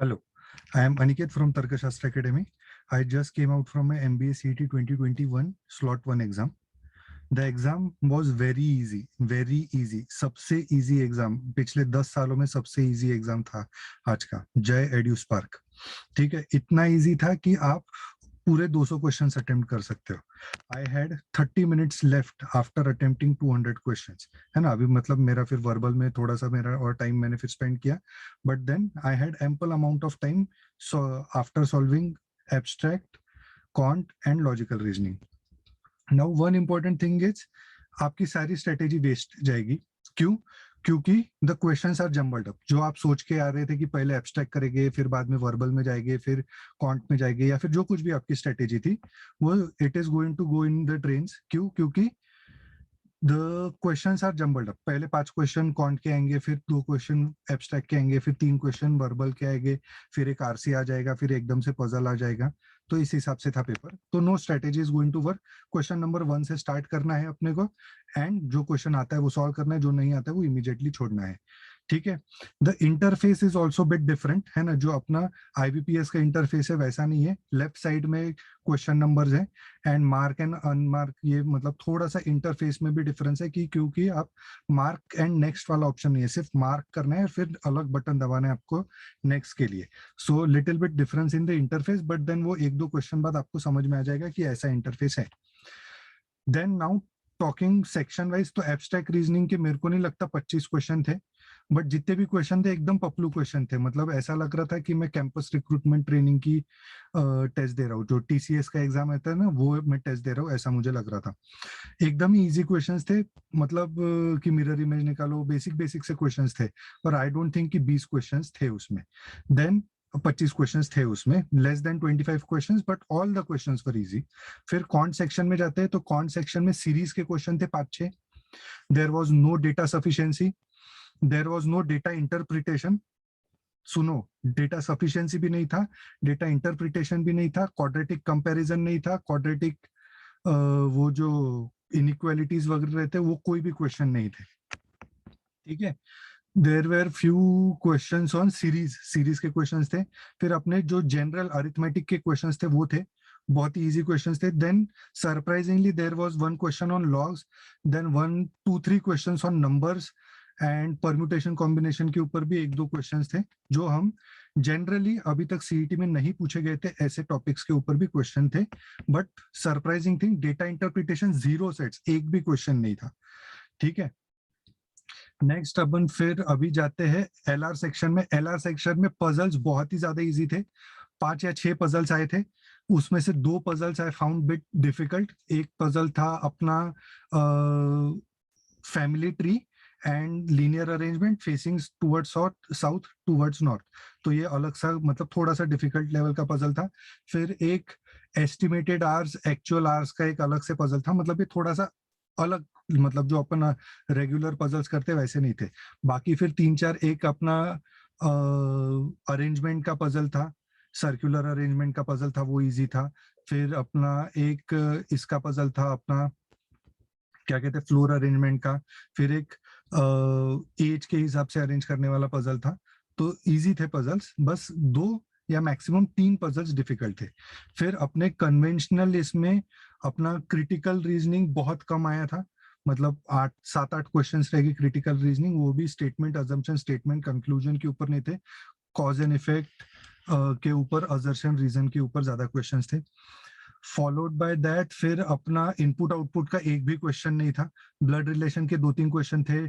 Hello, I am Aniket from Tarkashastra Academy. I just came out from my MBA CET 2021 slot 1 exam. The exam was very easy. सबसे easy exam पिछले 10 सालों में सबसे easy exam था आज का जय एड्यू स्पार्क. ठीक है, इतना easy था कि आप पूरे 200 क्वेश्चंस अटेम्प्ट कर सकते हो. I had 30 minutes left after attempting 200 questions, है ना. अभी मतलब मेरा फिर वर्बल में थोड़ा सा मेरा और टाइम मैंने फिर स्पेंड किया, but then I had ample amount of time after solving abstract, quant and logical reasoning. Now one important thing is, आपकी सारी स्ट्रेटेजी वेस्ट जाएगी. क्यों? क्योंकि the questions are jumbled up. जो आप सोच के आ रहे थे कि पहले एब्स्ट्रैक्ट करेंगे, फिर बाद में वर्बल में जाएंगे, फिर क्वांट में जाएंगे, या फिर जो कुछ भी आपकी स्ट्रेटेजी थी, वो it is going to go in the drains. क्यों? क्योंकि the questions are jumbled up. पहले 5 क्वेश्चन क्वांट के आएंगे, फिर 2 क्वेश्चन एब्स्ट्रैक्ट के आएंगे, फिर 3 क्वेश्चन वर्बल के आएंगे, फिर एक आरसी आ जाएगा, फिर एकदम से पजल आ जाएगा. तो इस हिसाब से था पेपर. तो no strategy is going to work. Question number 1 से स्टार्ट करना है अपने को, एंड जो क्वेश्चन आता है वो सॉल्व करना है, जो नहीं आता है वो इमीडिएटली छोड़ना है. ठीक है. The interface is also bit different, है ना. जो अपना आईबीपीएस का इंटरफेस है वैसा नहीं है. लेफ्ट साइड में क्वेश्चन नंबर्स है, एंड मार्क एंड अनमार्क. ये मतलब थोड़ा सा इंटरफेस में भी डिफरेंस है कि क्योंकि आप मार्क एंड नेक्स्ट वाला ऑप्शन नहीं है, सिर्फ मार्क करना है, फिर अलग बटन दबाना है आपको नेक्स्ट के लिए. So little bit difference in the interface, but then वो 1-2 क्वेश्चन बाद आपको समझ में आ जाएगा कि ऐसा इंटरफेस है. Then now talking section wise, तो एब्स्ट्रैक्ट रीजनिंग के मेरे को नहीं लगता 25 क्वेश्चन थे, बट जितने भी क्वेश्चन थे एकदम पपलू क्वेश्चन थे. मतलब ऐसा लग रहा था कि मैं कैंपस रिक्रूटमेंट ट्रेनिंग की टेस्ट दे रहा हूँ. जो टीसीएस का एग्जाम आता है ना, वो मैं टेस्ट दे रहा हूँ, ऐसा मुझे लग रहा था. एकदम ही इजी क्वेश्चंस थे. मतलब कि मिरर इमेज निकालो, बेसिक बेसिक से क्वेश्चंस थे. और आई डोंट थिंक कि 20 क्वेश्चंस थे उसमें. देन 25 क्वेश्चंस थे उसमें, less than 25 questions, but all the questions were easy. फिर कॉन्ट सेक्शन में जाते हैं, तो कॉन्ट सेक्शन में सीरीज के क्वेश्चन थे 5-6. There was no data sufficiency, there was no data interpretation. सुनो, डेटा सफिशिएंसी भी नहीं था, डेटा इंटरप्रिटेशन भी नहीं था, क्वाड्रेटिक कंपैरिजन नहीं था, क्वाड्रेटिक वो जो इनइक्वालिटीज वगैरह रहते वो कोई भी क्वेश्चन नहीं थे. ठीक है. There were few questions on series के क्वेश्चंस थे. फिर अपने जो जनरल अरिथमेटिक के क्वेश्चंस थे वो थे, बहुत ही इजी क्वेश्चंस थे. Then surprisingly there was 1 question on logs, then 1-2-3 questions on numbers, and permutation combination के ऊपर भी 1-2 क्वेश्चंस थे, जो हम जनरली अभी तक सीईटी में नहीं पूछे गए थे. ऐसे टॉपिक्स के ऊपर भी क्वेश्चन थे. But surprising thing, data interpretation 0 sets, एक भी क्वेश्चन नहीं था. ठीक है. नेक्स्ट अपन फिर अभी जाते हैं एलआर सेक्शन में. एलआर सेक्शन में पजल्स बहुत ही ज्यादा इजी थे. 5 या 6 पजल्स आए थे. उसमें से 2 puzzles I found bit difficult. एक पजल था अपना family tree and linear arrangement facing towards south towards north. तो ये अलग सा, मतलब थोड़ा सा डिफिकल्ट लेवल का पजल था. फिर एक एस्टिमेटेड आवर्स एक्चुअल आवर्स का एक अलग से पजल था. मतलब ये थोड़ा सा अलग, मतलब जो अपन रेगुलर पजल्स करते वैसे नहीं थे. बाकी फिर 3-4 एक अपना अरेंजमेंट का पजल था, सर्कुलर अरेंजमेंट का पजल था, वो इजी था. फिर अपना एक इसका पजल था अपना, क्या कहते हैं, फ्लोर अरेंजमेंट का. फिर एक एज के हिसाब से अरेंज करने वाला पजल था. तो इजी थे पजल्स. बस 2 या मैक्सिमम 3 पजल्स डिफिकल्ट थे. फिर अपने कन्वेंशनल इसमें अपना क्रिटिकल रीजनिंग बहुत कम आया था. मतलब 7-8 क्वेश्चंस रहेगी क्रिटिकल रीजनिंग, वो भी स्टेटमेंट अजम्पशन स्टेटमेंट कंक्लूजन के ऊपर नहीं थे. कॉज एंड इफेक्ट के ऊपर, असर्शन रीजन के ऊपर ज्यादा क्वेश्चंस थे. फॉलोड बाय दैट फिर अपना इनपुट आउटपुट का एक भी क्वेश्चन नहीं था. ब्लड रिलेशन के 2-3 क्वेश्चन थे,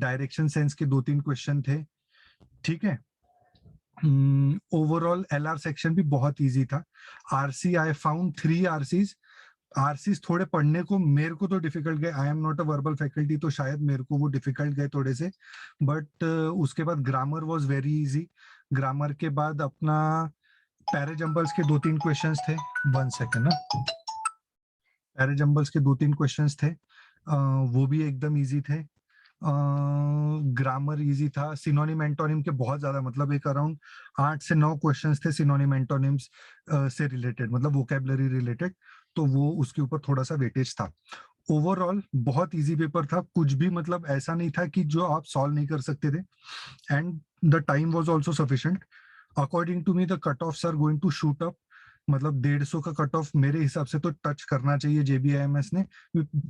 डायरेक्शन सेंस के 2-3 क्वेश्चन थे. ठीक है. ओवरऑल एलआर सेक्शन भी बहुत इजी था. RC I found 3 RCs. RCs थोड़े पढ़ने को मेरे को तो डिफिकल्ट गए. I am not a verbal faculty, तो शायद मेरे को वो डिफिकल्ट गए थोड़े से. बट उसके बाद grammar was very easy. Grammar के बाद अपना पैराजंबल्स के 2-3 क्वेश्चंस थे. 1 सेकंड ना. पैराजंबल्स के 2-3 क्वेश्चंस थे, वो भी एकदम इजी थे. ग्रामर इजी था. सिनोनिम एंटोनिम के बहुत ज्यादा, मतलब एक अराउंड 8 से 9 क्वेश्चंस थे सिनोनिम एंटोनिम्स से रिलेटेड, मतलब वोकैबुलरी रिलेटेड. तो वो उसके ऊपर थोड़ा सा वेटेज था. ओवरऑल बहुत इजी पेपर था. कुछ भी मतलब ऐसा नहीं था कि जो आप सॉल्व नहीं कर सकते थे. And the time was also sufficient. According to me the cut offs are going to shoot up, मतलब 150 का कट ऑफ मेरे हिसाब से तो टच करना चाहिए JBIMS ने।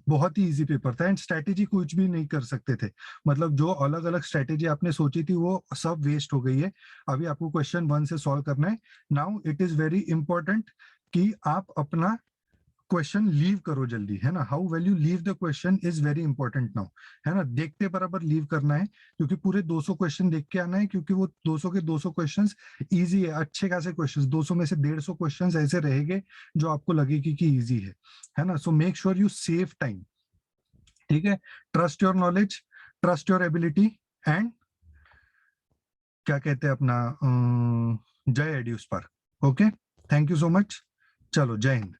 बहुत ही इजी पेपर था एंड स्ट्रेटेजी कुछ भी नहीं कर सकते थे, मतलब जो अलग अलग स्ट्रेटेजी आपने सोची थी वो सब वेस्ट हो गई है। अभी आपको क्वेश्चन 1 से सॉल्व करना है। Now it is very important कि आप अपना क्वेश्चन लीव करो जल्दी, है ना। How well you leave the question is very important now, है ना। देखते बराबर लीव करना है, क्योंकि पूरे 200 क्वेश्चन देख के आना है, क्योंकि वो 200 के 200 क्वेश्चंस इजी है, अच्छे खासे क्वेश्चंस। 200 में से 150 क्वेश्चंस ऐसे रहेंगे जो आपको लगेगी कि इजी है ना। So make sure you save time, ठीक है। Trust your knowledge, trust your ability and क्या कहते हैं अपना जय Eduspark. Okay, thank you so much. चलो, जय हिंद।